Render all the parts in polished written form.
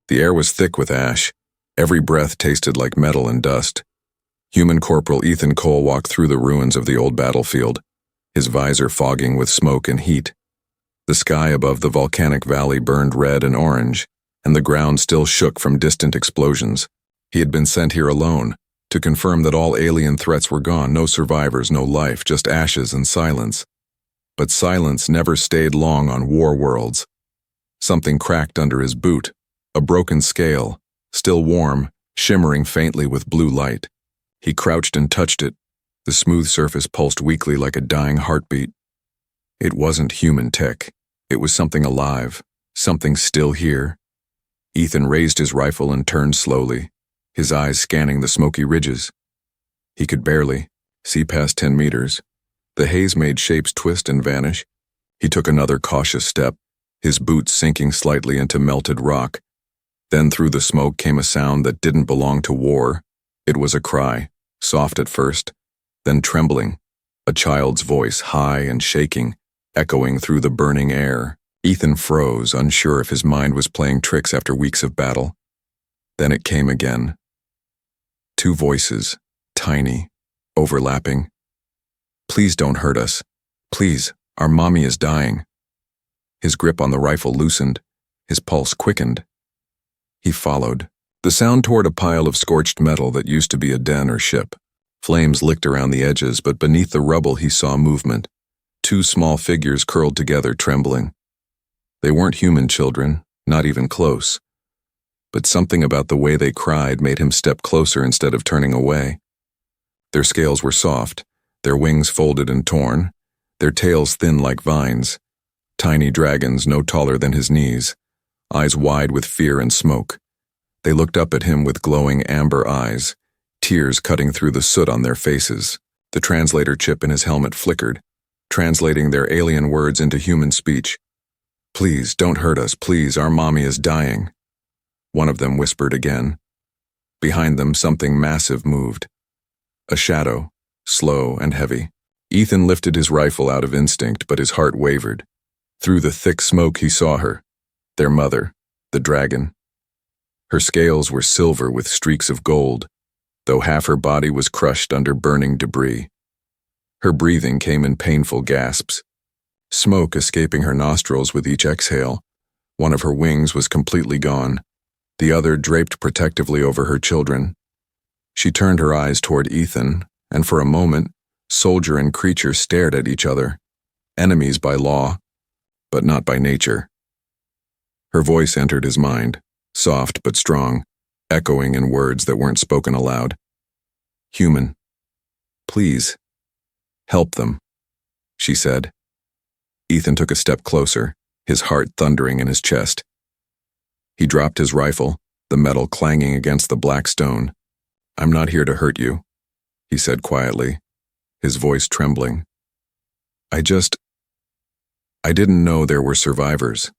The air was thick with ash. Every breath tasted like metal and dust. Human Corporal Ethan Cole walked through the ruins of the old battlefield, his visor fogging with smoke and heat. The sky above the volcanic valley burned red and orange, and the ground still shook from distant explosions. He had been sent here alone, to confirm that all alien threats were gone, no survivors, no life, just ashes and silence. But silence never stayed long on war worlds. Something cracked under his boot, a broken scale, still warm, shimmering faintly with blue light. He crouched and touched it. The smooth surface pulsed weakly like a dying heartbeat. It wasn't human tech. It was something alive, something still here. Ethan raised his rifle and turned slowly, his eyes scanning the smoky ridges. He could barely see past 10 meters. The haze made shapes twist and vanish. He took another cautious step, his boots sinking slightly into melted rock. Then through the smoke came a sound that didn't belong to war. It was a cry, soft at first, then trembling, a child's voice, high and shaking, echoing through the burning air. Ethan froze, unsure if his mind was playing tricks after weeks of battle. Then it came again. Two voices, tiny, overlapping. "Please don't hurt us. Please, our mommy is dying." His grip on the rifle loosened, his pulse quickened. He followed, the sound toward a pile of scorched metal that used to be a den or ship. Flames licked around the edges, but beneath the rubble he saw movement. Two small figures curled together, trembling. They weren't human children, not even close. But something about the way they cried made him step closer instead of turning away. Their scales were soft, their wings folded and torn, their tails thin like vines. Tiny dragons no taller than his knees, eyes wide with fear and smoke. They looked up at him with glowing amber eyes, tears cutting through the soot on their faces. The translator chip in his helmet flickered, translating their alien words into human speech. "Please, don't hurt us, please, our mommy is dying." One of them whispered again. Behind them, something massive moved. A shadow, slow and heavy. Ethan lifted his rifle out of instinct, but his heart wavered. Through the thick smoke he saw her, their mother, the dragon. Her scales were silver with streaks of gold, though half her body was crushed under burning debris. Her breathing came in painful gasps, smoke escaping her nostrils with each exhale. One of her wings was completely gone, the other draped protectively over her children. She turned her eyes toward Ethan, and for a moment, soldier and creature stared at each other, enemies by law, but not by nature. Her voice entered his mind, soft but strong, echoing in words that weren't spoken aloud. "Human, please, help them," she said. Ethan took a step closer, his heart thundering in his chest. He dropped his rifle, the metal clanging against the black stone. "I'm not here to hurt you," he said quietly, his voice trembling. I didn't know there were survivors."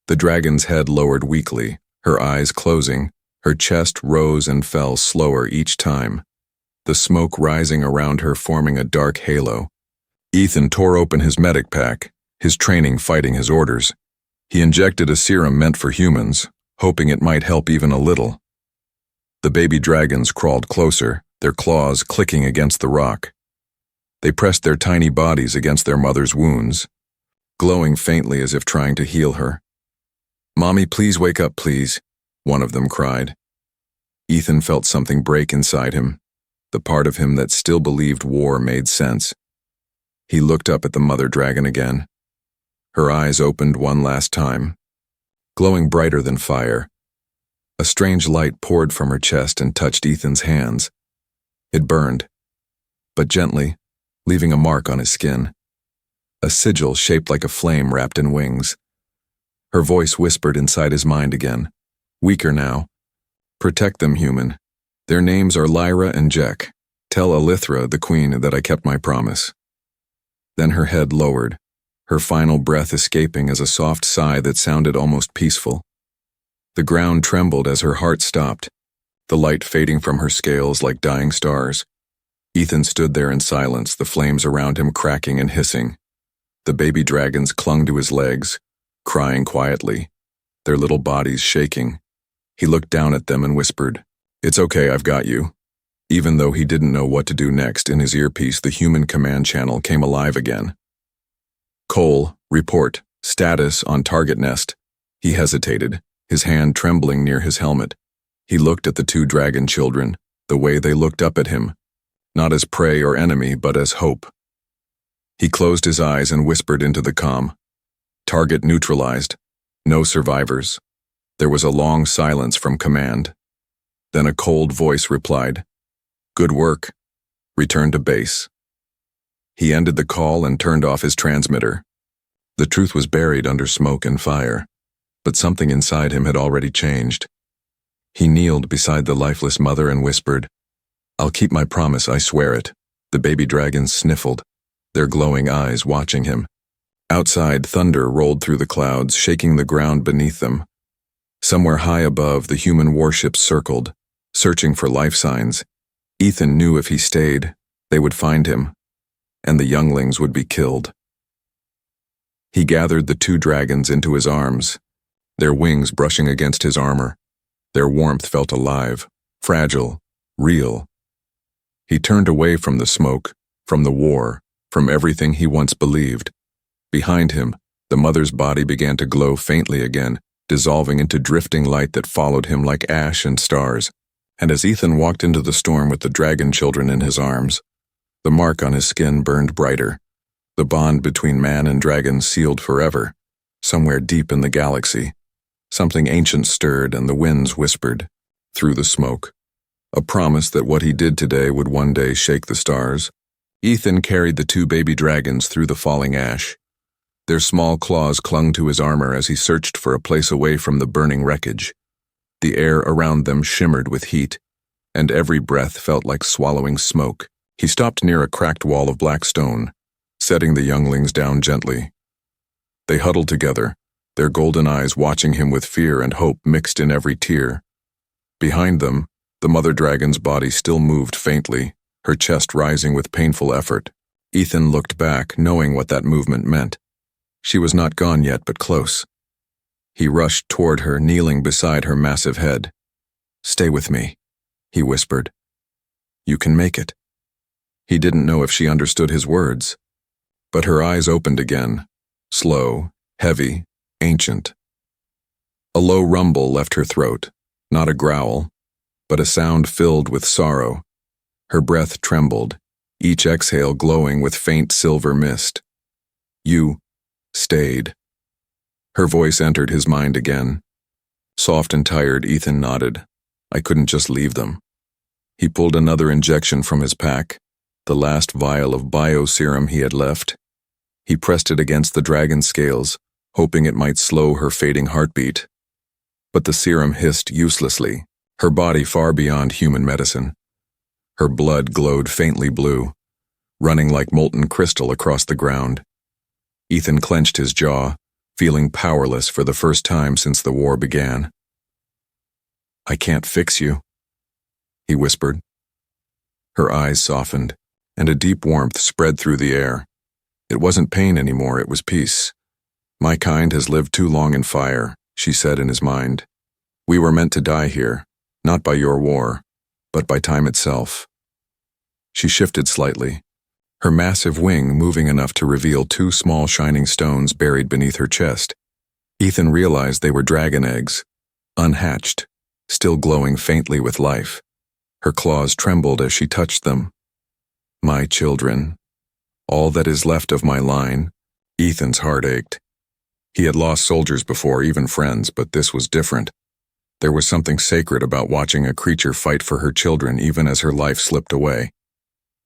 The dragon's head lowered weakly, her eyes closing, her chest rose and fell slower each time, the smoke rising around her forming a dark halo. Ethan tore open his medic pack, his training fighting his orders. He injected a serum meant for humans, hoping it might help even a little. The baby dragons crawled closer, their claws clicking against the rock. They pressed their tiny bodies against their mother's wounds, glowing faintly as if trying to heal her. "Mommy, please wake up, please," one of them cried. Ethan felt something break inside him. The part of him that still believed war made sense. He looked up at the mother dragon again. Her eyes opened one last time, glowing brighter than fire. A strange light poured from her chest and touched Ethan's hands. It burned, but gently, leaving a mark on his skin. A sigil shaped like a flame wrapped in wings. Her voice whispered inside his mind again, weaker now. "Protect them, human. Their names are Lyra and Jack. Tell Alithra, the queen, that I kept my promise." Then her head lowered, her final breath escaping as a soft sigh that sounded almost peaceful. The ground trembled as her heart stopped, the light fading from her scales like dying stars. Ethan stood there in silence, the flames around him cracking and hissing. The baby dragons clung to his legs, crying quietly. their little bodies shaking. He looked down at them and whispered, "It's okay, I've got you." Even though he didn't know what to do next, in his earpiece the human command channel came alive again. "Cole, report, status on target nest." He hesitated, his hand trembling near his helmet. He looked at the two dragon children, the way they looked up at him, not as prey or enemy, but as hope. He closed his eyes and whispered into the comm. "Target neutralized. No survivors." There was a long silence from command. Then a cold voice replied, "Good work. Return to base." He ended the call and turned off his transmitter. The truth was buried under smoke and fire, but something inside him had already changed. He kneeled beside the lifeless mother and whispered, "I'll keep my promise, I swear it." The baby dragons sniffled, their glowing eyes watching him. Outside, thunder rolled through the clouds, shaking the ground beneath them. Somewhere high above, the human warships circled, searching for life signs. Ethan knew if he stayed, they would find him, and the younglings would be killed. He gathered the two dragons into his arms, their wings brushing against his armor. Their warmth felt alive, fragile, real. He turned away from the smoke, from the war, from everything he once believed. Behind him, the mother's body began to glow faintly again, dissolving into drifting light that followed him like ash and stars. And as Ethan walked into the storm with the dragon children in his arms, the mark on his skin burned brighter. The bond between man and dragon sealed forever, somewhere deep in the galaxy. Something ancient stirred and the winds whispered, through the smoke. A promise that what he did today would one day shake the stars. Ethan carried the two baby dragons through the falling ash. Their small claws clung to his armor as he searched for a place away from the burning wreckage. The air around them shimmered with heat, and every breath felt like swallowing smoke. He stopped near a cracked wall of black stone, setting the younglings down gently. They huddled together, their golden eyes watching him with fear and hope mixed in every tear. Behind them, the mother dragon's body still moved faintly, her chest rising with painful effort. Ethan looked back, knowing what that movement meant. She was not gone yet, but close. He rushed toward her, kneeling beside her massive head. "Stay with me," he whispered. "You can make it." He didn't know if she understood his words, but her eyes opened again, slow, heavy, ancient. A low rumble left her throat, not a growl, but a sound filled with sorrow. Her breath trembled, each exhale glowing with faint silver mist. "You stayed." Her voice entered his mind again. Soft and tired, Ethan nodded. "I couldn't just leave them." He pulled another injection from his pack, the last vial of bio-serum he had left. He pressed it against the dragon's scales, hoping it might slow her fading heartbeat. But the serum hissed uselessly, her body far beyond human medicine. Her blood glowed faintly blue, running like molten crystal across the ground. Ethan clenched his jaw, feeling powerless for the first time since the war began. "I can't fix you," he whispered. Her eyes softened, and a deep warmth spread through the air. It wasn't pain anymore, it was peace. "My kind has lived too long in fire," she said in his mind. "We were meant to die here, not by your war, but by time itself." She shifted slightly, her massive wing moving enough to reveal two small shining stones buried beneath her chest. Ethan realized they were dragon eggs, unhatched, still glowing faintly with life. Her claws trembled as she touched them. "My children, all that is left of my line." Ethan's heart ached. He had lost soldiers before, even friends, but this was different. There was something sacred about watching a creature fight for her children even as her life slipped away.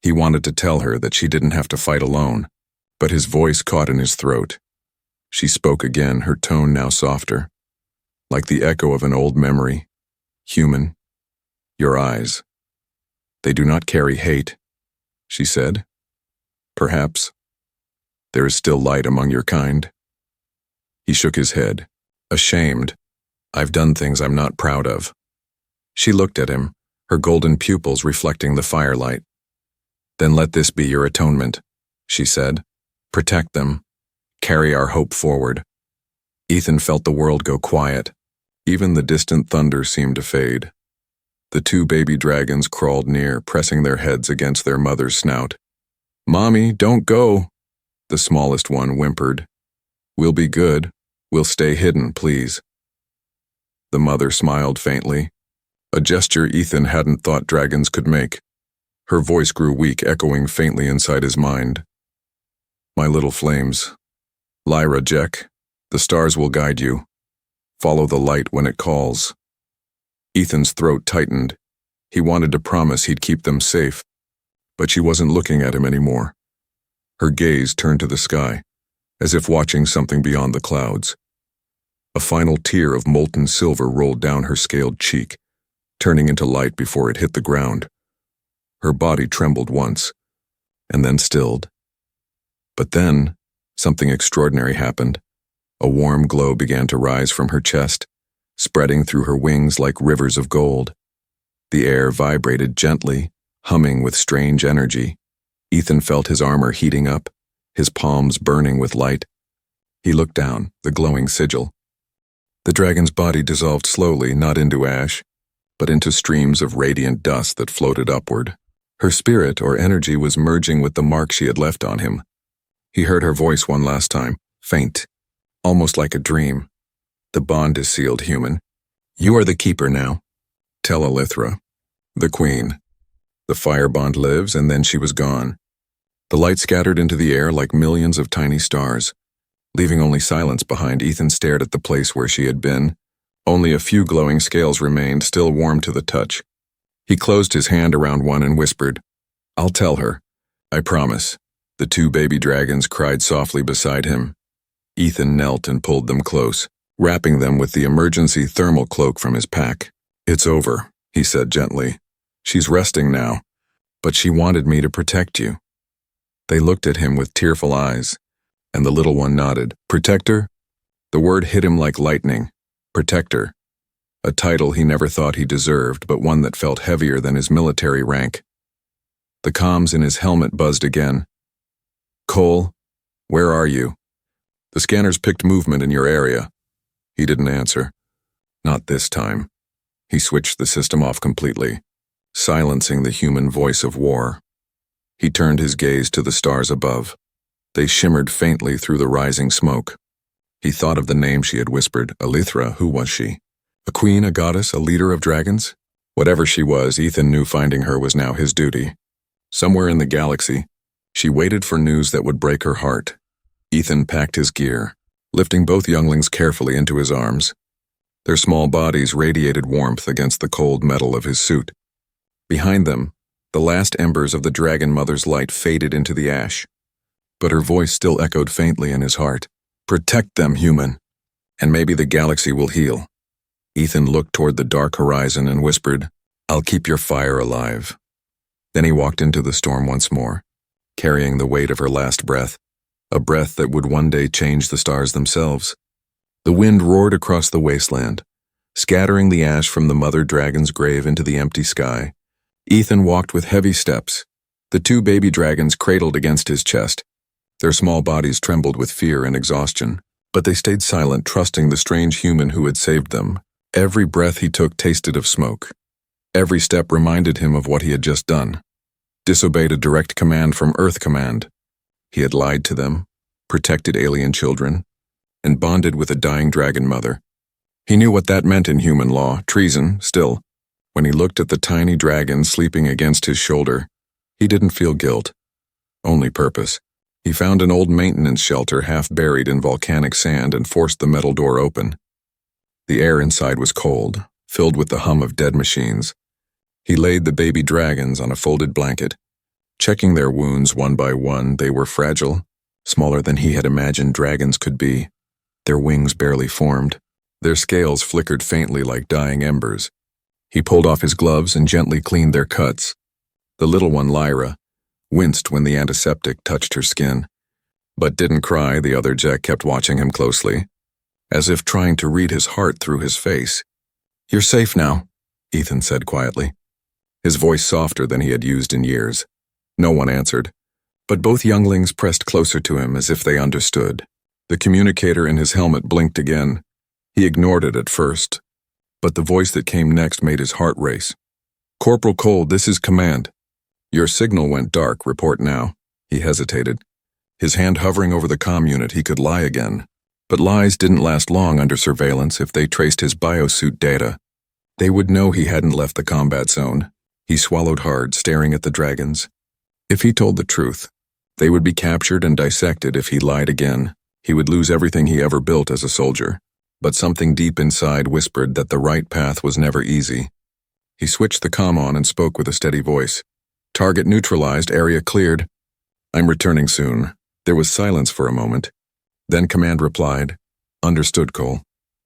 He wanted to tell her that she didn't have to fight alone, but his voice caught in his throat. She spoke again, her tone now softer, like the echo of an old memory. "Human, your eyes. They do not carry hate," she said. "Perhaps there is still light among your kind." He shook his head, ashamed. "I've done things I'm not proud of." She looked at him, her golden pupils reflecting the firelight. "Then let this be your atonement," she said. "Protect them. Carry our hope forward." Ethan felt the world go quiet. Even the distant thunder seemed to fade. The two baby dragons crawled near, pressing their heads against their mother's snout. "Mommy, don't go," the smallest one whimpered. "We'll be good. We'll stay hidden, please." The mother smiled faintly, a gesture Ethan hadn't thought dragons could make. Her voice grew weak, echoing faintly inside his mind. "My little flames. Lyra, Jack, the stars will guide you. Follow the light when it calls." Ethan's throat tightened. He wanted to promise he'd keep them safe, but she wasn't looking at him anymore. Her gaze turned to the sky, as if watching something beyond the clouds. A final tear of molten silver rolled down her scaled cheek, turning into light before it hit the ground. Her body trembled once, and then stilled. But then, something extraordinary happened. A warm glow began to rise from her chest, spreading through her wings like rivers of gold. The air vibrated gently, humming with strange energy. Ethan felt his armor heating up, his palms burning with light. He looked down, the glowing sigil. The dragon's body dissolved slowly, not into ash, but into streams of radiant dust that floated upward. Her spirit or energy was merging with the mark she had left on him. He heard her voice one last time, faint, almost like a dream. "The bond is sealed, human. You are the keeper now. Tell Elithra, the queen. The fire bond lives," and then she was gone. The light scattered into the air like millions of tiny stars. Leaving only silence behind, Ethan stared at the place where she had been. Only a few glowing scales remained, still warm to the touch. He closed his hand around one and whispered, "I'll tell her. I promise." The two baby dragons cried softly beside him. Ethan knelt and pulled them close, wrapping them with the emergency thermal cloak from his pack. "It's over," he said gently. "She's resting now, but she wanted me to protect you." They looked at him with tearful eyes, and the little one nodded. "Protector?" The word hit him like lightning. Protector. A title he never thought he deserved, but one that felt heavier than his military rank. The comms in his helmet buzzed again. "Cole, where are you? The scanners picked movement in your area." He didn't answer. Not this time. He switched the system off completely, silencing the human voice of war. He turned his gaze to the stars above. They shimmered faintly through the rising smoke. He thought of the name she had whispered. Elithra, who was she? A queen, a goddess, a leader of dragons? Whatever she was, Ethan knew finding her was now his duty. Somewhere in the galaxy, she waited for news that would break her heart. Ethan packed his gear, lifting both younglings carefully into his arms. Their small bodies radiated warmth against the cold metal of his suit. Behind them, the last embers of the dragon mother's light faded into the ash. But her voice still echoed faintly in his heart. "Protect them, human, and maybe the galaxy will heal." Ethan looked toward the dark horizon and whispered, "I'll keep your fire alive." Then he walked into the storm once more, carrying the weight of her last breath, a breath that would one day change the stars themselves. The wind roared across the wasteland, scattering the ash from the mother dragon's grave into the empty sky. Ethan walked with heavy steps, the two baby dragons cradled against his chest. Their small bodies trembled with fear and exhaustion, but they stayed silent, trusting the strange human who had saved them. Every breath he took tasted of smoke. Every step reminded him of what he had just done. Disobeyed a direct command from Earth Command. He had lied to them, protected alien children, and bonded with a dying dragon mother. He knew what that meant in human law, treason, still. When he looked at the tiny dragon sleeping against his shoulder, he didn't feel guilt, only purpose. He found an old maintenance shelter half buried in volcanic sand and forced the metal door open. The air inside was cold, filled with the hum of dead machines. He laid the baby dragons on a folded blanket. Checking their wounds one by one, they were fragile, smaller than he had imagined dragons could be. Their wings barely formed. Their scales flickered faintly like dying embers. He pulled off his gloves and gently cleaned their cuts. The little one, Lyra, winced when the antiseptic touched her skin, but didn't cry. The other Jack kept watching him closely, as if trying to read his heart through his face. "You're safe now," Ethan said quietly, his voice softer than he had used in years. No one answered, but both younglings pressed closer to him as if they understood. The communicator in his helmet blinked again. He ignored it at first, but the voice that came next made his heart race. "Corporal Cole, this is command. Your signal went dark, report now." He hesitated. His hand hovering over the comm unit, he could lie again. But lies didn't last long under surveillance if they traced his biosuit data. They would know he hadn't left the combat zone. He swallowed hard, staring at the dragons. If he told the truth, they would be captured and dissected. If he lied again, he would lose everything he ever built as a soldier. But something deep inside whispered that the right path was never easy. He switched the comm on and spoke with a steady voice. "Target neutralized, area cleared. I'm returning soon." There was silence for a moment. Then command replied, "Understood, Cole.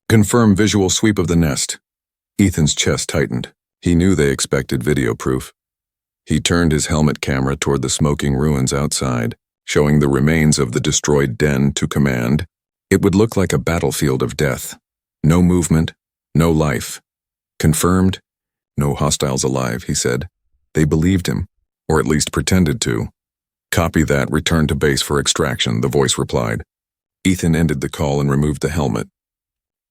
Confirm visual sweep of the nest." Ethan's chest tightened. He knew they expected video proof. He turned his helmet camera toward the smoking ruins outside, showing the remains of the destroyed den to command. It would look like a battlefield of death. No movement, no life. "Confirmed? No hostiles alive," he said. They believed him, or at least pretended to. "Copy that, return to base for extraction," the voice replied. Ethan ended the call and removed the helmet.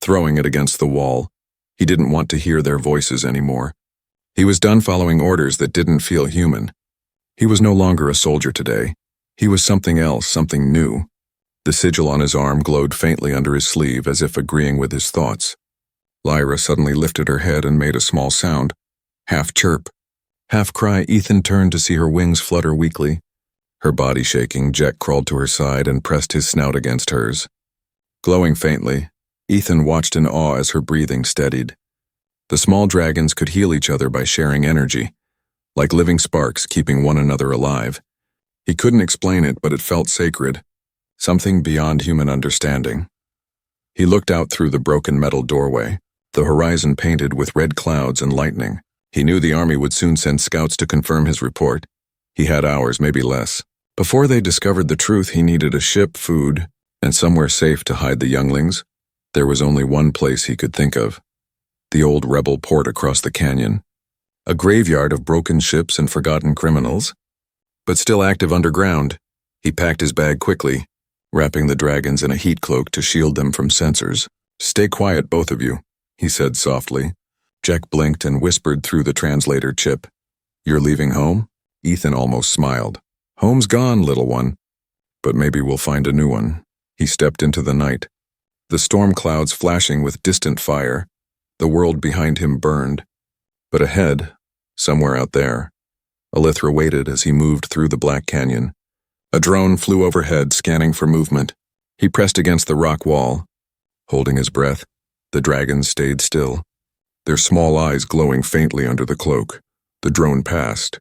Throwing it against the wall, he didn't want to hear their voices anymore. He was done following orders that didn't feel human. He was no longer a soldier today. He was something else, something new. The sigil on his arm glowed faintly under his sleeve, as if agreeing with his thoughts. Lyra suddenly lifted her head and made a small sound. Half chirp, half cry. Ethan turned to see her wings flutter weakly. Her body shaking, Jack crawled to her side and pressed his snout against hers. Glowing faintly, Ethan watched in awe as her breathing steadied. The small dragons could heal each other by sharing energy, like living sparks keeping one another alive. He couldn't explain it, but it felt sacred, something beyond human understanding. He looked out through the broken metal doorway, the horizon painted with red clouds and lightning. He knew the army would soon send scouts to confirm his report. He had hours, maybe less. Before they discovered the truth, he needed a ship, food, and somewhere safe to hide the younglings. There was only one place he could think of: the old rebel port across the canyon. A graveyard of broken ships and forgotten criminals, but still active underground. He packed his bag quickly, wrapping the dragons in a heat cloak to shield them from sensors. "Stay quiet, both of you," he said softly. Jack blinked and whispered through the translator chip, "You're leaving home?" Ethan almost smiled. "Home's gone, little one. But maybe we'll find a new one." He stepped into the night. The storm clouds flashing with distant fire. The world behind him burned. But ahead, somewhere out there, Elithra waited as he moved through the black canyon. A drone flew overhead, scanning for movement. He pressed against the rock wall. Holding his breath, the dragons stayed still, their small eyes glowing faintly under the cloak. The drone passed,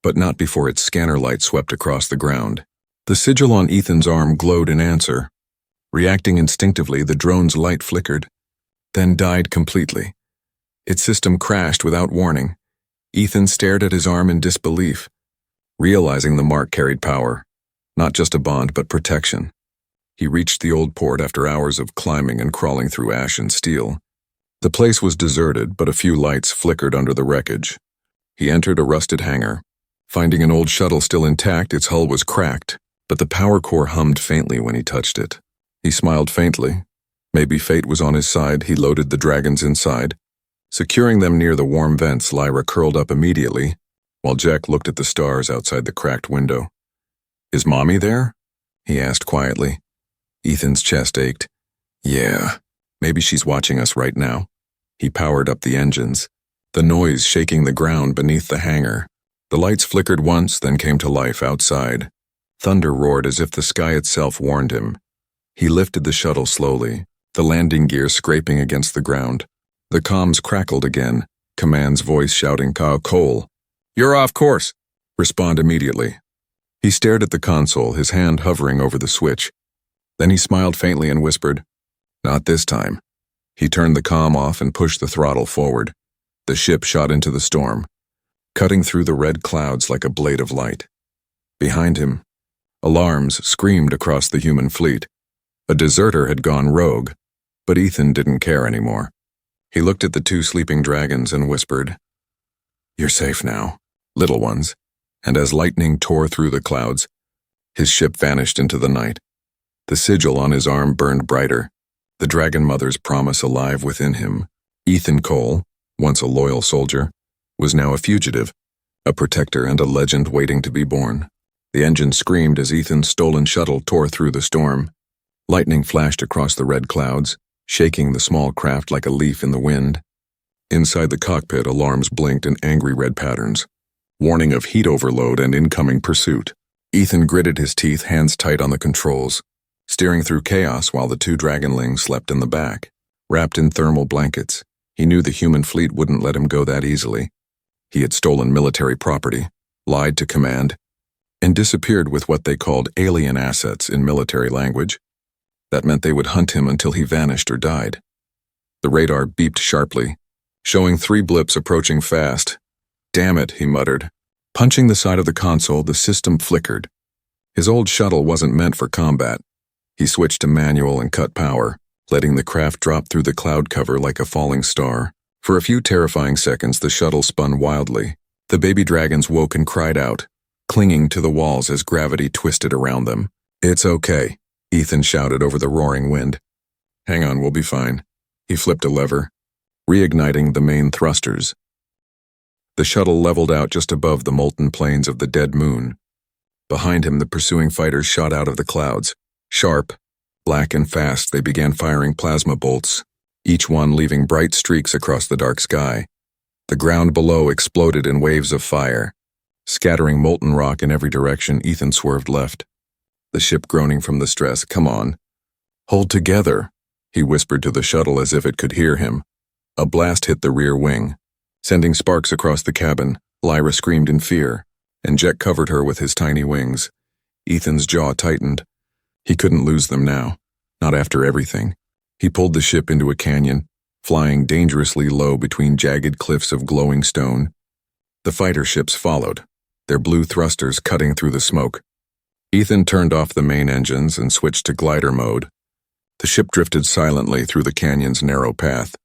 but not before its scanner light swept across the ground. The sigil on Ethan's arm glowed in answer. Reacting instinctively, the drone's light flickered, then died completely. Its system crashed without warning. Ethan stared at his arm in disbelief, realizing the mark carried power, not just a bond but protection. He reached the old port after hours of climbing and crawling through ash and steel. The place was deserted, but a few lights flickered under the wreckage. He entered a rusted hangar. Finding an old shuttle still intact, its hull was cracked, but the power core hummed faintly when he touched it. He smiled faintly. Maybe fate was on his side. He loaded the dragons inside. Securing them near the warm vents, Lyra curled up immediately, while Jack looked at the stars outside the cracked window. "Is Mommy there?" he asked quietly. Ethan's chest ached. "Yeah, maybe she's watching us right now." He powered up the engines, the noise shaking the ground beneath the hangar. The lights flickered once, then came to life outside. Thunder roared as if the sky itself warned him. He lifted the shuttle slowly, the landing gear scraping against the ground. The comms crackled again, Command's voice shouting, "Cole, you're off course. Respond immediately." He stared at the console, his hand hovering over the switch. Then he smiled faintly and whispered, "Not this time." He turned the comm off and pushed the throttle forward. The ship shot into the storm, cutting through the red clouds like a blade of light. Behind him, alarms screamed across the human fleet. A deserter had gone rogue, but Ethan didn't care anymore. He looked at the two sleeping dragons and whispered, "You're safe now, little ones." And as lightning tore through the clouds, his ship vanished into the night. The sigil on his arm burned brighter, the Dragon Mother's promise alive within him. Ethan Cole, once a loyal soldier, was now a fugitive, a protector and a legend waiting to be born. The engine screamed as Ethan's stolen shuttle tore through the storm. Lightning flashed across the red clouds, shaking the small craft like a leaf in the wind. Inside the cockpit, alarms blinked in angry red patterns, warning of heat overload and incoming pursuit. Ethan gritted his teeth, hands tight on the controls, steering through chaos while the two dragonlings slept in the back. Wrapped in thermal blankets, he knew the human fleet wouldn't let him go that easily. He had stolen military property, lied to command, and disappeared with what they called alien assets in military language. That meant they would hunt him until he vanished or died. The radar beeped sharply, showing 3 blips approaching fast. "Damn it," he muttered. Punching the side of the console, the system flickered. His old shuttle wasn't meant for combat. He switched to manual and cut power, letting the craft drop through the cloud cover like a falling star. For a few terrifying seconds, the shuttle spun wildly. The baby dragons woke and cried out, clinging to the walls as gravity twisted around them. "It's okay," Ethan shouted over the roaring wind. "Hang on, we'll be fine." He flipped a lever, reigniting the main thrusters. The shuttle leveled out just above the molten plains of the dead moon. Behind him, the pursuing fighters shot out of the clouds. Sharp, black and fast, they began firing plasma bolts, each one leaving bright streaks across the dark sky. The ground below exploded in waves of fire. Scattering molten rock in every direction, Ethan swerved left, the ship groaning from the stress. "Come on. Hold together," he whispered to the shuttle as if it could hear him. A blast hit the rear wing, sending sparks across the cabin. Lyra screamed in fear, and Jet covered her with his tiny wings. Ethan's jaw tightened. He couldn't lose them now, not after everything. He pulled the ship into a canyon, flying dangerously low between jagged cliffs of glowing stone. The fighter ships followed, their blue thrusters cutting through the smoke. Ethan turned off the main engines and switched to glider mode. The ship drifted silently through the canyon's narrow path.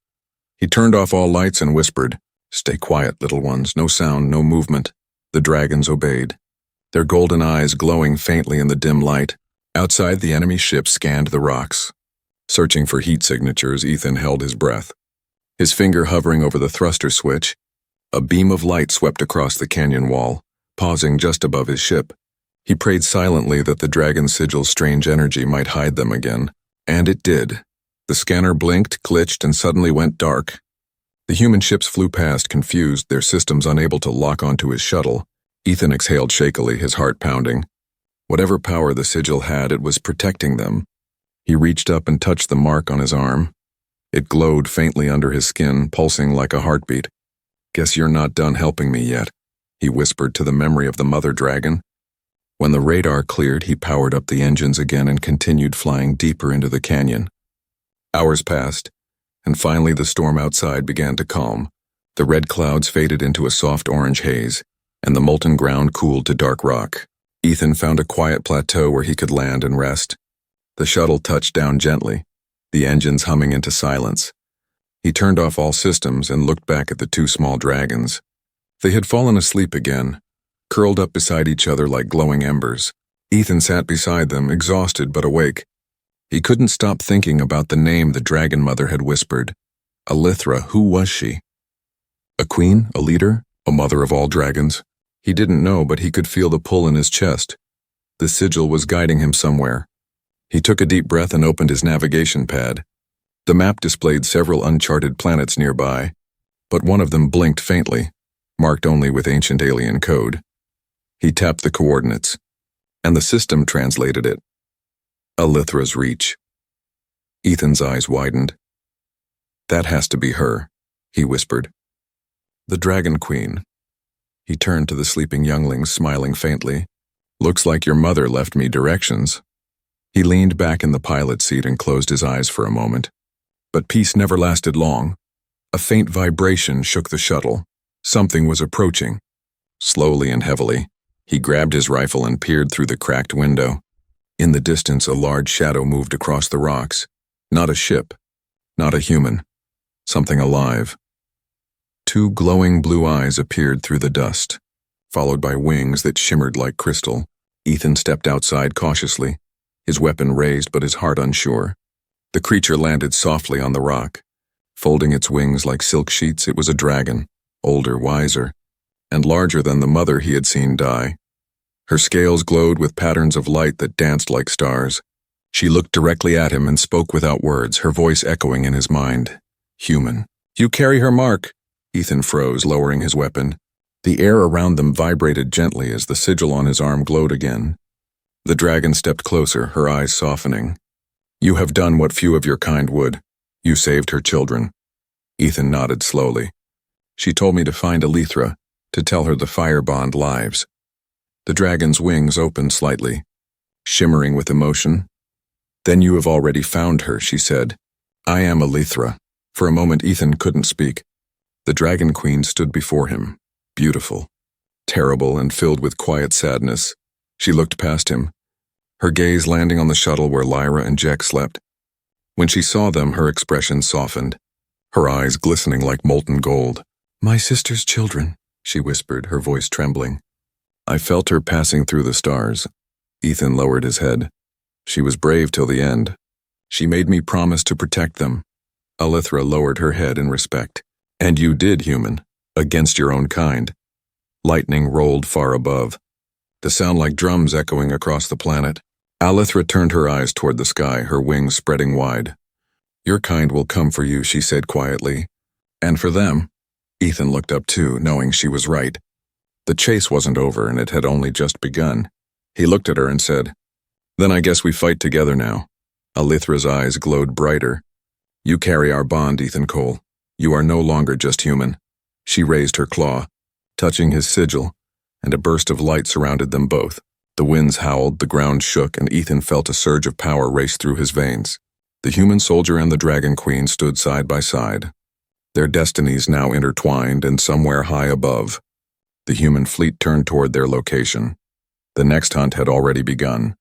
He turned off all lights and whispered, "Stay quiet, little ones, no sound, no movement." The dragons obeyed, their golden eyes glowing faintly in the dim light. Outside, the enemy ship scanned the rocks. Searching for heat signatures, Ethan held his breath. His finger hovering over the thruster switch, a beam of light swept across the canyon wall, pausing just above his ship. He prayed silently that the dragon sigil's strange energy might hide them again. And it did. The scanner blinked, glitched, and suddenly went dark. The human ships flew past, confused, their systems unable to lock onto his shuttle. Ethan exhaled shakily, his heart pounding. Whatever power the sigil had, it was protecting them. He reached up and touched the mark on his arm. It glowed faintly under his skin, pulsing like a heartbeat. "Guess you're not done helping me yet," he whispered to the memory of the mother dragon. When the radar cleared, he powered up the engines again and continued flying deeper into the canyon. Hours passed, and finally the storm outside began to calm. The red clouds faded into a soft orange haze, and the molten ground cooled to dark rock. Ethan found a quiet plateau where he could land and rest. The shuttle touched down gently, the engines humming into silence. He turned off all systems and looked back at the 2 small dragons. They had fallen asleep again, curled up beside each other like glowing embers. Ethan sat beside them, exhausted but awake. He couldn't stop thinking about the name the Dragon Mother had whispered. Elithra, who was she? A queen? A leader? A mother of all dragons? He didn't know, but he could feel the pull in his chest. The sigil was guiding him somewhere. He took a deep breath and opened his navigation pad. The map displayed several uncharted planets nearby, but one of them blinked faintly, marked only with ancient alien code. He tapped the coordinates, and the system translated it. Elithra's Reach. Ethan's eyes widened. "That has to be her," he whispered. "The Dragon Queen." He turned to the sleeping younglings, smiling faintly. "Looks like your mother left me directions." He leaned back in the pilot seat and closed his eyes for a moment. But peace never lasted long. A faint vibration shook the shuttle. Something was approaching. Slowly and heavily, he grabbed his rifle and peered through the cracked window. In the distance, a large shadow moved across the rocks. Not a ship, not a human, something alive. 2 glowing blue eyes appeared through the dust, followed by wings that shimmered like crystal. Ethan stepped outside cautiously. his weapon raised but his heart unsure. The creature landed softly on the rock. Folding its wings like silk sheets, it was a dragon, older, wiser, and larger than the mother he had seen die. Her scales glowed with patterns of light that danced like stars. She looked directly at him and spoke without words, her voice echoing in his mind. Human. You carry her mark. Ethan froze, lowering his weapon. The air around them vibrated gently as the sigil on his arm glowed again. The dragon stepped closer, her eyes softening. You have done what few of your kind would. You saved her children. Ethan nodded slowly. She told me to find Alethra, to tell her the fire bond lives. The dragon's wings opened slightly, shimmering with emotion. Then you have already found her, she said. I am Alethra. For a moment Ethan couldn't speak. The dragon queen stood before him, beautiful, terrible, and filled with quiet sadness. She looked past him, her gaze landing on the shuttle where Lyra and Jack slept. When she saw them, her expression softened, her eyes glistening like molten gold. My sister's children, she whispered, her voice trembling. I felt her passing through the stars. Ethan lowered his head. She was brave till the end. She made me promise to protect them. Alethra lowered her head in respect. And you did, human, against your own kind. Lightning rolled far above, the sound like drums echoing across the planet. Alethra turned her eyes toward the sky, her wings spreading wide. Your kind will come for you, she said quietly. And for them. Ethan looked up too, knowing she was right. The chase wasn't over, and it had only just begun. He looked at her and said, Then I guess we fight together now. Alethra's eyes glowed brighter. You carry our bond, Ethan Cole. You are no longer just human. She raised her claw, touching his sigil, and a burst of light surrounded them both. The winds howled, the ground shook, and Ethan felt a surge of power race through his veins. The human soldier and the dragon queen stood side by side, their destinies now intertwined, and somewhere high above, the human fleet turned toward their location. The next hunt had already begun.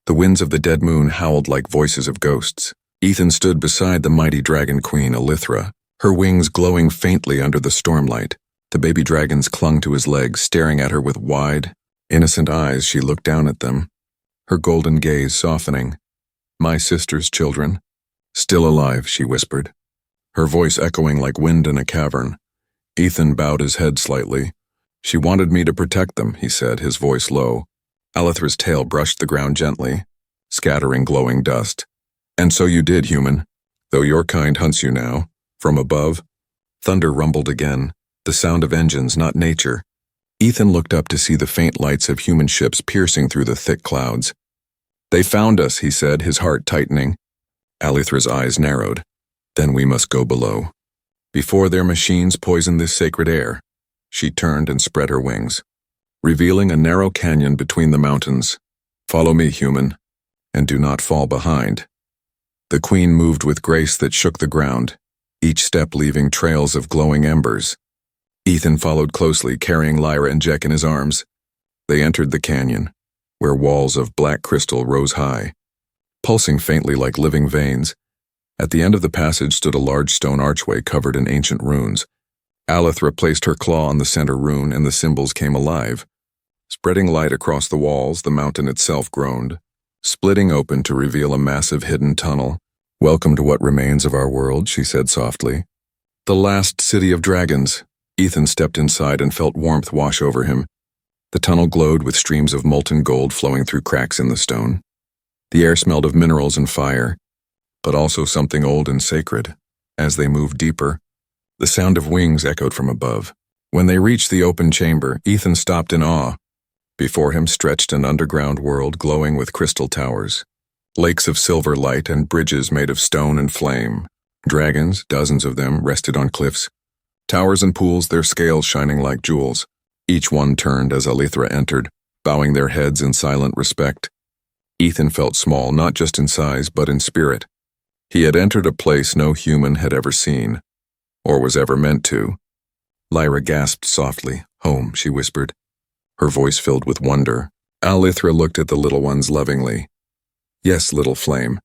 The winds of the dead moon howled like voices of ghosts. Ethan stood beside the mighty dragon queen, Alethra, her wings glowing faintly under the stormlight. The baby dragons clung to his legs, staring at her with wide, innocent eyes. She looked down at them, her golden gaze softening. My sister's children. Still alive, she whispered, her voice echoing like wind in a cavern. Ethan bowed his head slightly. She wanted me to protect them, he said, his voice low. Alethra's tail brushed the ground gently, scattering glowing dust. And so you did, human, though your kind hunts you now. From above, thunder rumbled again, the sound of engines, not nature. Ethan looked up to see the faint lights of human ships piercing through the thick clouds. They found us, he said, his heart tightening. Alethra's eyes narrowed. Then we must go below, before their machines poison this sacred air. She turned and spread her wings, revealing a narrow canyon between the mountains. Follow me, human, and do not fall behind. The queen moved with grace that shook the ground, each step leaving trails of glowing embers. Ethan followed closely, carrying Lyra and Jack in his arms. They entered the canyon, where walls of black crystal rose high, pulsing faintly like living veins. At the end of the passage stood a large stone archway covered in ancient runes. Alethra placed her claw on the center rune, and the symbols came alive. Spreading light across the walls, the mountain itself groaned, splitting open to reveal a massive hidden tunnel. Welcome to what remains of our world, she said softly. The last city of dragons. Ethan stepped inside and felt warmth wash over him. The tunnel glowed with streams of molten gold flowing through cracks in the stone. The air smelled of minerals and fire, but also something old and sacred. As they moved deeper, the sound of wings echoed from above. When they reached the open chamber, Ethan stopped in awe. Before him stretched an underground world glowing with crystal towers, lakes of silver light, and bridges made of stone and flame. Dragons, dozens of them, rested on cliffs. Towers and pools, their scales shining like jewels. Each one turned as Alethra entered, bowing their heads in silent respect. Ethan felt small, not just in size, but in spirit. He had entered a place no human had ever seen, or was ever meant to. Lyra gasped softly. Home, she whispered, her voice filled with wonder. Alethra looked at the little ones lovingly. Yes, little flame,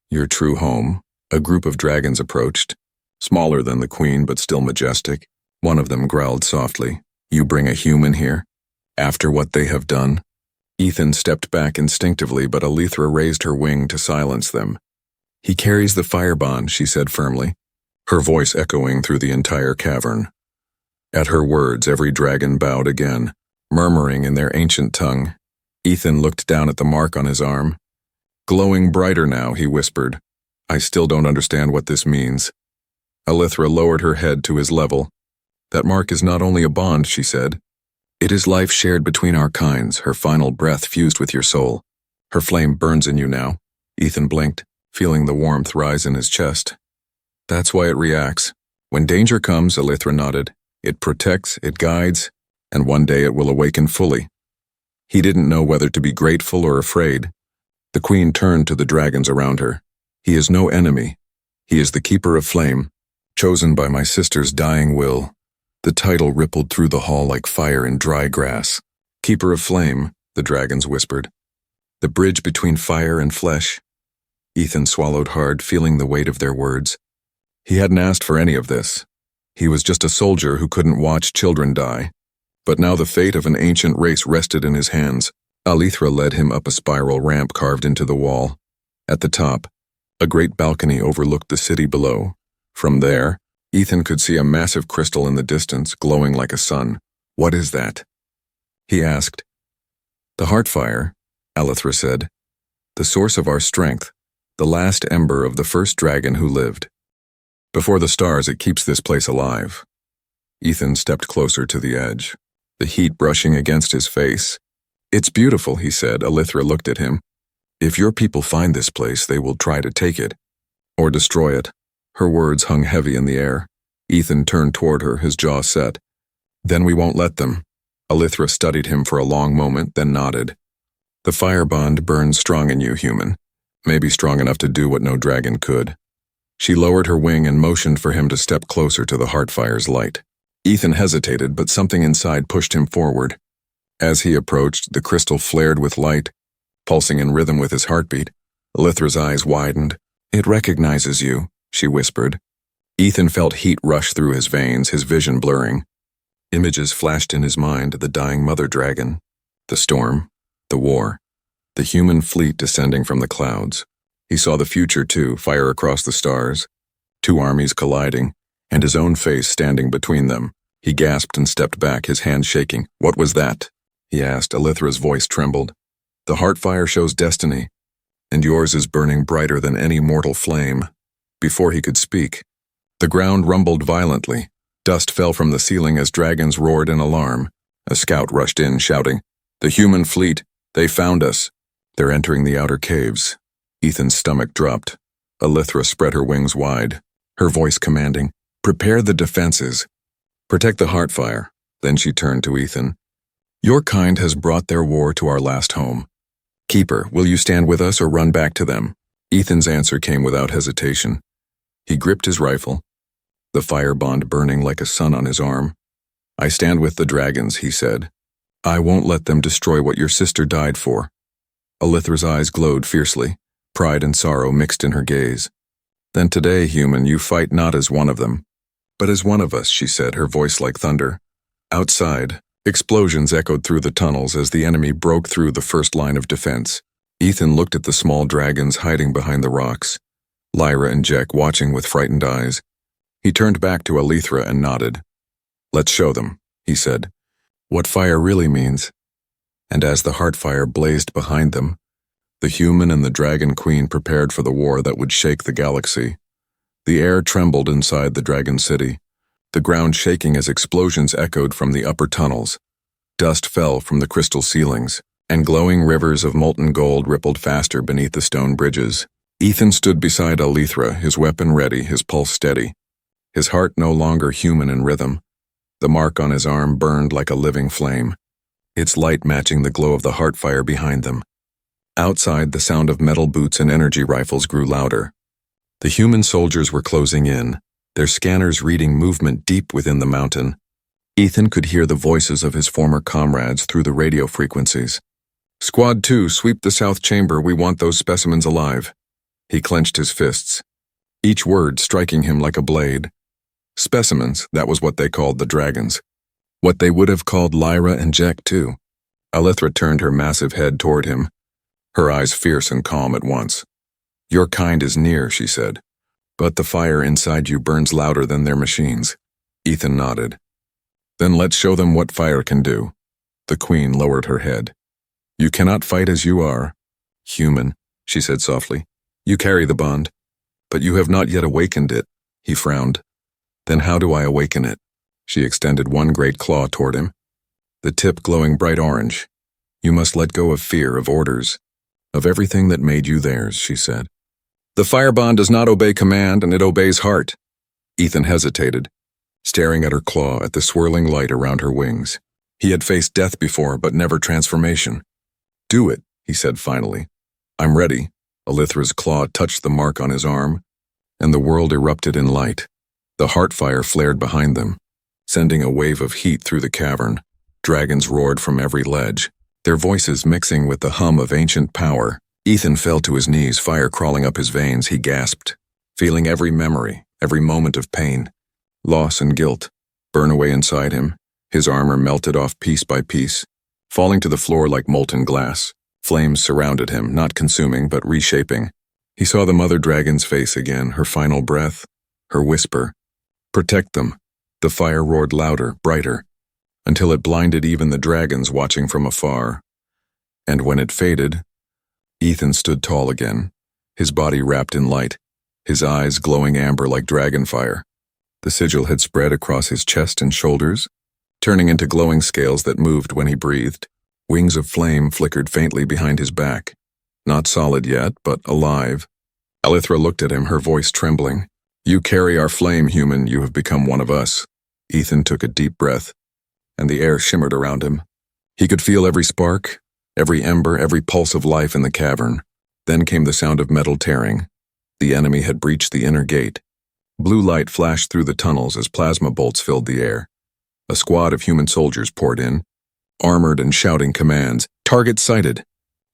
your true home. A group of dragons approached, smaller than the queen but still majestic. One of them growled softly. You bring a human here? After what they have done? Ethan stepped back instinctively, but Alethra raised her wing to silence them. "He carries the fire bond," she said firmly, her voice echoing through the entire cavern. At her words, every dragon bowed again, murmuring in their ancient tongue. Ethan looked down at the mark on his arm. "Glowing brighter now," he whispered. "I still don't understand what this means." Alethra lowered her head to his level. "That mark is not only a bond," she said. "It is life shared between our kinds, her final breath fused with your soul. Her flame burns in you now." Ethan blinked, feeling the warmth rise in his chest. "That's why it reacts. When danger comes," Alethra nodded, "it protects, it guides, and one day it will awaken fully." He didn't know whether to be grateful or afraid. The queen turned to the dragons around her. "He is no enemy. He is the keeper of flame, chosen by my sister's dying will." The title rippled through the hall like fire in dry grass. "Keeper of flame," the dragons whispered. "The bridge between fire and flesh." Ethan swallowed hard, feeling the weight of their words. He hadn't asked for any of this. He was just a soldier who couldn't watch children die. But now the fate of an ancient race rested in his hands. Alethra led him up a spiral ramp carved into the wall. At the top, a great balcony overlooked the city below. From there, Ethan could see a massive crystal in the distance, glowing like a sun. "What is that?" he asked. "The Heartfire," Alethra said. "The source of our strength, the last ember of the first dragon who lived. Before the stars, it keeps this place alive." Ethan stepped closer to the edge, the heat brushing against his face. "It's beautiful," he said. Alethra looked at him. "If your people find this place, they will try to take it, or destroy it." Her words hung heavy in the air. Ethan turned toward her, his jaw set. "Then we won't let them." Alethra studied him for a long moment, then nodded. "The fire bond burns strong in you, human. Maybe strong enough to do what no dragon could." She lowered her wing and motioned for him to step closer to the Heartfire's light. Ethan hesitated, but something inside pushed him forward. As he approached, the crystal flared with light, pulsing in rhythm with his heartbeat. Alethra's eyes widened. "It recognizes you," she whispered. Ethan felt heat rush through his veins, his vision blurring. Images flashed in his mind: the dying mother dragon, the storm, the war, the human fleet descending from the clouds. He saw the future too, fire across the stars, two armies colliding, and his own face standing between them. He gasped and stepped back, his hands shaking. "What was that?" he asked. Alethra's voice trembled. "The Heartfire shows destiny, and yours is burning brighter than any mortal flame." Before he could speak, the ground rumbled violently. Dust fell from the ceiling as dragons roared in alarm. A scout rushed in, shouting, "The human fleet! They found us! They're entering the outer caves." Ethan's stomach dropped. Alethra spread her wings wide, her voice commanding, "Prepare the defenses. Protect the Heartfire." Then she turned to Ethan. "Your kind has brought their war to our last home. Keeper, will you stand with us or run back to them?" Ethan's answer came without hesitation. He gripped his rifle, the fire bond burning like a sun on his arm. "I stand with the dragons," he said. "I won't let them destroy what your sister died for." Alethra's eyes glowed fiercely, pride and sorrow mixed in her gaze. "Then today, human, you fight not as one of them, but as one of us," she said, her voice like thunder. Outside, explosions echoed through the tunnels as the enemy broke through the first line of defense. Ethan looked at the small dragons hiding behind the rocks, Lyra and Jack watching with frightened eyes. He turned back to Alethra and nodded. "Let's show them," he said, "what fire really means." And as the Heartfire blazed behind them, the human and the dragon queen prepared for the war that would shake the galaxy. The air trembled inside the dragon city, the ground shaking as explosions echoed from the upper tunnels. Dust fell from the crystal ceilings, and glowing rivers of molten gold rippled faster beneath the stone bridges. Ethan stood beside Alethra, his weapon ready, his pulse steady, his heart no longer human in rhythm. The mark on his arm burned like a living flame, its light matching the glow of the Heartfire behind them. Outside, the sound of metal boots and energy rifles grew louder. The human soldiers were closing in, their scanners reading movement deep within the mountain. Ethan could hear the voices of his former comrades through the radio frequencies. "Squad 2, sweep the south chamber. We want those specimens alive." He clenched his fists, each word striking him like a blade. Specimens, that was what they called the dragons. What they would have called Lyra and Jack too. Alithra turned her massive head toward him, her eyes fierce and calm at once. "Your kind is near," she said, "but the fire inside you burns louder than their machines." Ethan nodded. "Then let's show them what fire can do." The queen lowered her head. "You cannot fight as you are, human," she said softly. "You carry the bond, but you have not yet awakened it." He frowned. "Then how do I awaken it?" She extended one great claw toward him, the tip glowing bright orange. "You must let go of fear, of orders, of everything that made you theirs," she said. "The fire bond does not obey command, and it obeys heart." Ethan hesitated, staring at her claw, at the swirling light around her wings. He had faced death before, but never transformation. "Do it," he said finally. "I'm ready." Alithra's claw touched the mark on his arm, and the world erupted in light. The heart fire flared behind them, sending a wave of heat through the cavern. Dragons roared from every ledge, their voices mixing with the hum of ancient power. Ethan fell to his knees, fire crawling up his veins. He gasped, feeling every memory, every moment of pain, loss and guilt burn away inside him. His armor melted off piece by piece, falling to the floor like molten glass. Flames surrounded him, not consuming but reshaping. He saw the mother dragon's face again, her final breath, her whisper. "Protect them." The fire roared louder, brighter, until it blinded even the dragons watching from afar. And when it faded, Ethan stood tall again, his body wrapped in light, his eyes glowing amber like dragonfire. The sigil had spread across his chest and shoulders, turning into glowing scales that moved when he breathed. Wings of flame flickered faintly behind his back, not solid yet, but alive. Alithra looked at him, her voice trembling. "You carry our flame, human. You have become one of us." Ethan took a deep breath, and the air shimmered around him. He could feel every spark, every ember, every pulse of life in the cavern. Then came the sound of metal tearing. The enemy had breached the inner gate. Blue light flashed through the tunnels as plasma bolts filled the air. A squad of human soldiers poured in, armored and shouting commands. "Target sighted."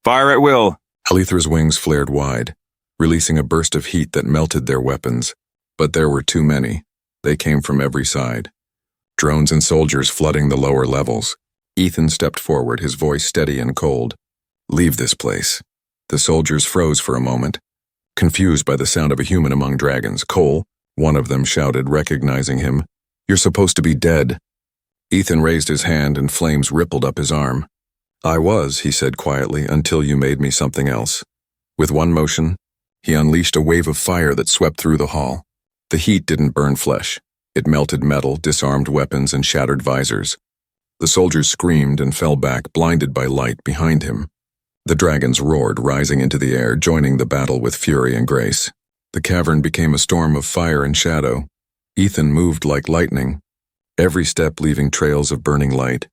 "Fire at will." Alithra's wings flared wide, releasing a burst of heat that melted their weapons. But there were too many. They came from every side. Drones and soldiers flooding the lower levels. Ethan stepped forward, his voice steady and cold. "Leave this place." The soldiers froze for a moment, confused by the sound of a human among dragons. "Cole," one of them shouted, recognizing him. "You're supposed to be dead." Ethan raised his hand and flames rippled up his arm. "I was," he said quietly, "until you made me something else." With one motion, he unleashed a wave of fire that swept through the hall. The heat didn't burn flesh. It melted metal, disarmed weapons, and shattered visors. The soldiers screamed and fell back, blinded by light behind him. The dragons roared, rising into the air, joining the battle with fury and grace. The cavern became a storm of fire and shadow. Ethan moved like lightning, every step leaving trails of burning light.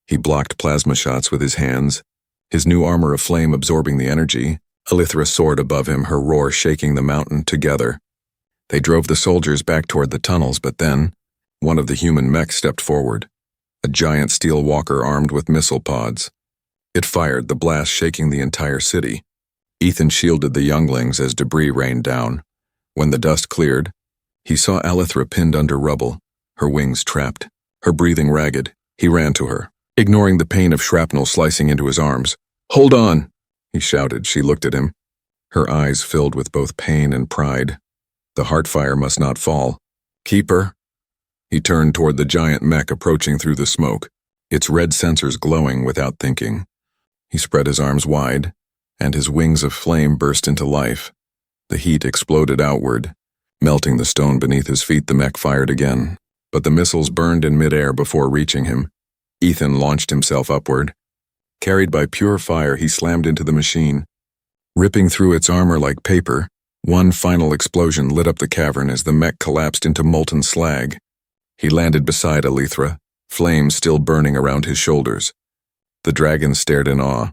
He blocked plasma shots with his hands, his new armor of flame absorbing the energy. Alithra soared above him, her roar shaking the mountain. Together they drove the soldiers back toward the tunnels, but then one of the human mechs stepped forward, a giant steel walker armed with missile pods. It fired, the blast shaking the entire city. Ethan shielded the younglings as debris rained down. When the dust cleared, he saw Alithra pinned under rubble, her wings trapped, her breathing ragged. He ran to her, ignoring the pain of shrapnel slicing into his arms. "Hold on!" he shouted. She looked at him, her eyes filled with both pain and pride. The heart fire must not fall. "Keep her." He turned toward the giant mech approaching through the smoke, its red sensors glowing without thinking. He spread his arms wide, and his wings of flame burst into life. The heat exploded outward, melting the stone beneath his feet. The mech fired again, but the missiles burned in midair before reaching him. Ethan launched himself upward. Carried by pure fire, he slammed into the machine, ripping through its armor like paper. One final explosion lit up the cavern as the mech collapsed into molten slag. He landed beside Alithra, flames still burning around his shoulders. The dragons stared in awe,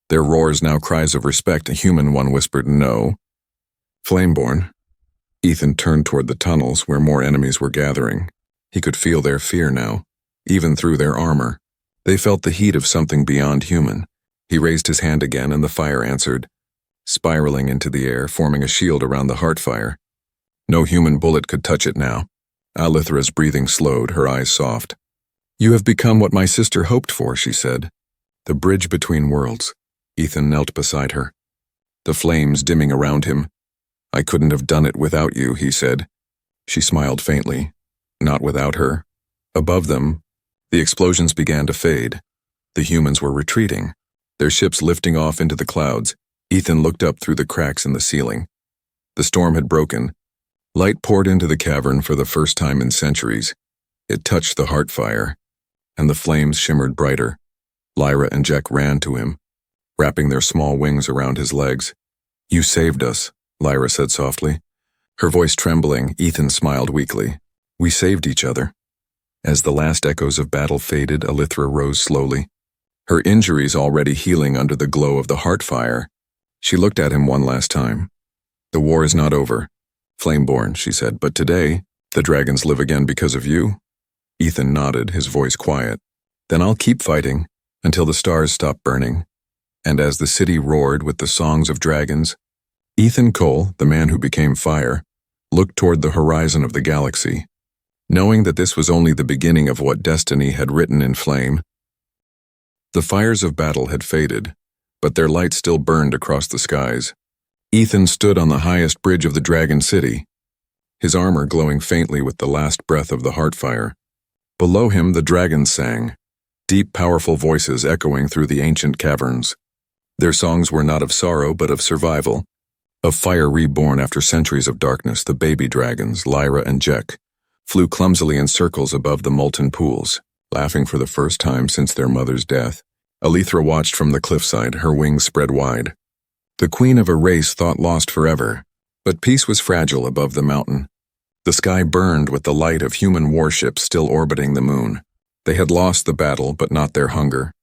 their roars now cries of respect. A human one whispered, "No." Flameborn. Ethan turned toward the tunnels where more enemies were gathering. He could feel their fear now, even through their armor. They felt the heat of something beyond human. He raised his hand again and the fire answered, spiraling into the air, forming a shield around the heart fire. No human bullet could touch it now. Alithra's breathing slowed, her eyes soft. "You have become what my sister hoped for," she said. The bridge between worlds. Ethan knelt beside her, the flames dimming around him. I couldn't have done it without you, he said. She smiled faintly. Not without her. Above them, the explosions began to fade. The humans were retreating, their ships lifting off into the clouds. Ethan looked up through the cracks in the ceiling. The storm had broken. Light poured into the cavern for the first time in centuries. It touched the heart fire, and the flames shimmered brighter. Lyra and Jack ran to him, wrapping their small wings around his legs. You saved us, Lyra said softly. Her voice trembling, Ethan smiled weakly. We saved each other. As the last echoes of battle faded, Elithra rose slowly, her injuries already healing under the glow of the heart fire. She looked at him one last time. The war is not over, Flameborn, she said, but today, the dragons live again because of you. Ethan nodded, his voice quiet. Then I'll keep fighting, until the stars stop burning. And as the city roared with the songs of dragons, Ethan Cole, the man who became fire, looked toward the horizon of the galaxy, knowing that this was only the beginning of what destiny had written in flame. The fires of battle had faded, but their light still burned across the skies. Ethan stood on the highest bridge of the Dragon City, his armor glowing faintly with the last breath of the heart fire. Below him the dragons sang, deep, powerful voices echoing through the ancient caverns. Their songs were not of sorrow, but of survival, of fire reborn after centuries of darkness. The baby dragons, Lyra and Jack, flew clumsily in circles above the molten pools, laughing for the first time since their mother's death. Elithra watched from the cliffside, her wings spread wide. The queen of a race thought lost forever, but peace was fragile above the mountain. The sky burned with the light of human warships still orbiting the moon. They had lost the battle, but not their hunger.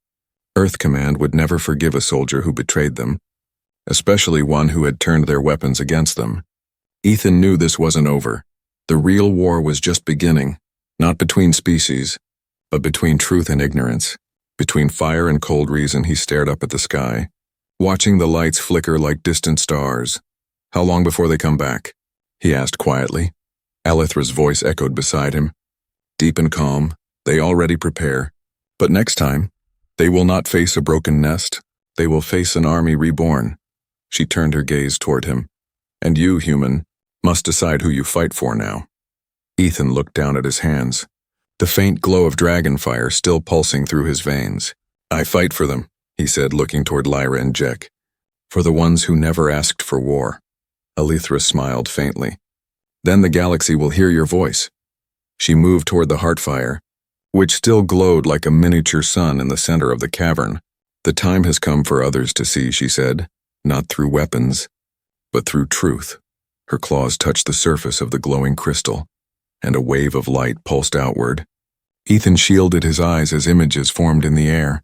Earth Command would never forgive a soldier who betrayed them, especially one who had turned their weapons against them. Ethan knew this wasn't over. The real war was just beginning, not between species, but between truth and ignorance, between fire and cold reason. He stared up at the sky, watching the lights flicker like distant stars. How long before they come back? He asked quietly. Elithra's voice echoed beside him. Deep and calm, they already prepare. But next time, they will not face a broken nest. They will face an army reborn. She turned her gaze toward him. And you, human, must decide who you fight for now. Ethan looked down at his hands, the faint glow of dragon fire still pulsing through his veins. I fight for them, he said, looking toward Lyra and Jack. For the ones who never asked for war. Elithra smiled faintly. Then the galaxy will hear your voice. She moved toward the heart fire, which still glowed like a miniature sun in the center of the cavern. The time has come for others to see, she said, not through weapons, but through truth. Her claws touched the surface of the glowing crystal, and a wave of light pulsed outward. Ethan shielded his eyes as images formed in the air.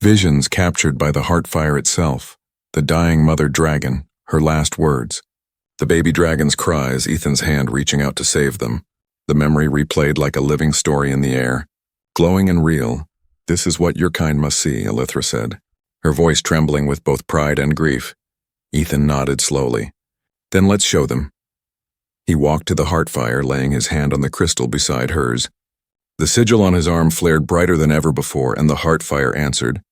Visions captured by the heart fire itself, the dying mother dragon, her last words. The baby dragon's cries, Ethan's hand reaching out to save them. The memory replayed like a living story in the air, glowing and real. This is what your kind must see, Elithra said, her voice trembling with both pride and grief. Ethan nodded slowly. Then let's show them. He walked to the heart fire, laying his hand on the crystal beside hers. The sigil on his arm flared brighter than ever before, and the heart fire answered.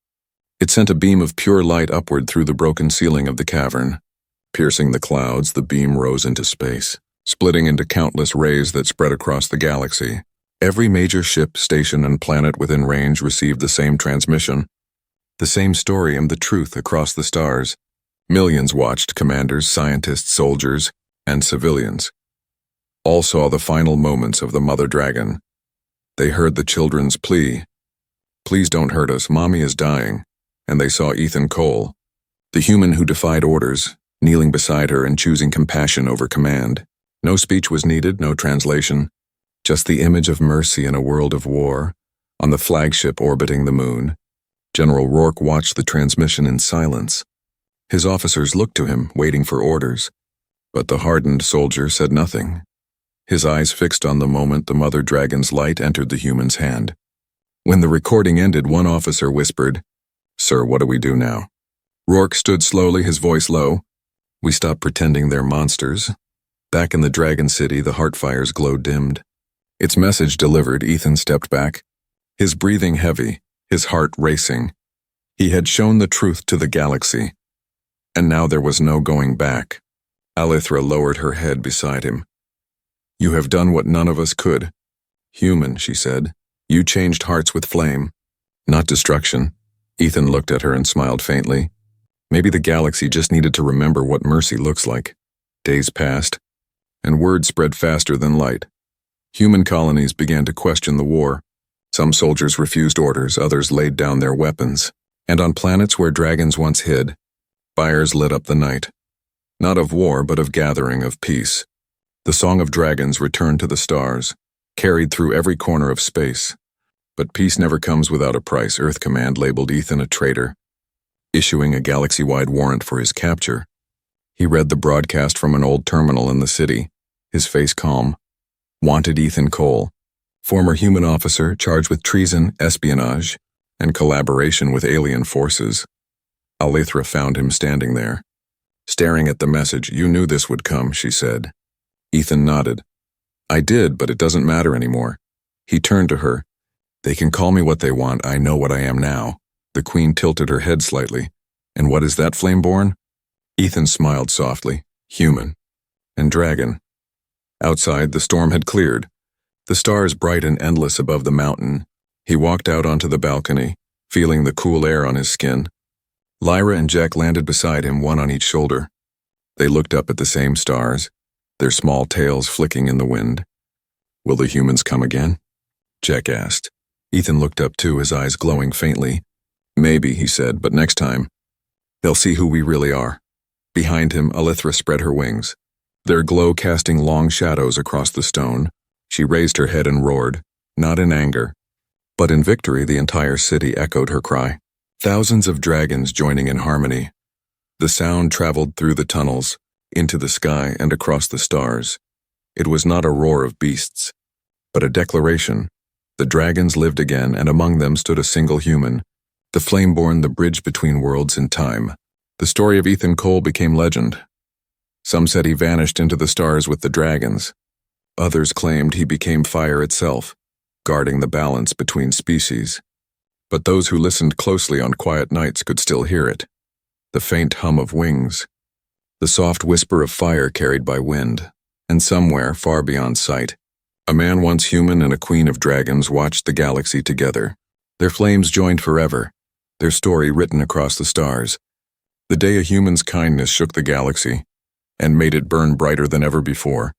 It sent a beam of pure light upward through the broken ceiling of the cavern. Piercing the clouds, the beam rose into space, splitting into countless rays that spread across the galaxy. Every major ship, station, and planet within range received the same transmission, the same story and the truth across the stars. Millions watched, commanders, scientists, soldiers, and civilians. All saw the final moments of the mother dragon. They heard the children's plea. Please don't hurt us, Mommy is dying. And they saw Ethan Cole, the human who defied orders, kneeling beside her and choosing compassion over command. No speech was needed, no translation, just the image of mercy in a world of war, on the flagship orbiting the moon. General Rourke watched the transmission in silence. His officers looked to him, waiting for orders, but the hardened soldier said nothing, his eyes fixed on the moment the mother dragon's light entered the human's hand. When the recording ended, one officer whispered, Sir, what do we do now? Rourke stood slowly, his voice low. We stop pretending they're monsters. Back in the Dragon City, the heart fire's glow dimmed. Its message delivered, Ethan stepped back, his breathing heavy, his heart racing. He had shown the truth to the galaxy, and now there was no going back. Alithra lowered her head beside him. You have done what none of us could. Human, she said. You changed hearts with flame, not destruction. Ethan looked at her and smiled faintly. Maybe the galaxy just needed to remember what mercy looks like. Days passed, and word spread faster than light. Human colonies began to question the war. Some soldiers refused orders, others laid down their weapons. And on planets where dragons once hid, fires lit up the night. Not of war, but of gathering, of peace. The song of dragons returned to the stars, carried through every corner of space. But peace never comes without a price. Earth Command labeled Ethan a traitor, issuing a galaxy-wide warrant for his capture. He read the broadcast from an old terminal in the city, his face calm. Wanted Ethan Cole, former human officer charged with treason, espionage, and collaboration with alien forces. Alithra found him standing there, staring at the message. You knew this would come, she said. Ethan nodded. I did, but it doesn't matter anymore. He turned to her. They can call me what they want. I know what I am now. The Queen tilted her head slightly. And what is that, Flameborn? Ethan smiled softly. Human. And dragon. Outside, the storm had cleared, the stars bright and endless above the mountain. He walked out onto the balcony, feeling the cool air on his skin. Lyra and Jack landed beside him, one on each shoulder. They looked up at the same stars, their small tails flicking in the wind. Will the humans come again? Jack asked. Ethan looked up too, his eyes glowing faintly. Maybe, he said, but next time, they'll see who we really are. Behind him, Alithra spread her wings, their glow casting long shadows across the stone. She raised her head and roared, not in anger, but in victory. The entire city echoed her cry. Thousands of dragons joining in harmony. The sound traveled through the tunnels, into the sky and across the stars. It was not a roar of beasts, but a declaration. The dragons lived again, and among them stood a single human, the Flameborn, the bridge between worlds and time. The story of Ethan Cole became legend. Some said he vanished into the stars with the dragons. Others claimed he became fire itself, guarding the balance between species. But those who listened closely on quiet nights could still hear it. The faint hum of wings, the soft whisper of fire carried by wind, and somewhere far beyond sight, a man once human and a queen of dragons watched the galaxy together. Their flames joined forever, their story written across the stars. The day a human's kindness shook the galaxy and made it burn brighter than ever before.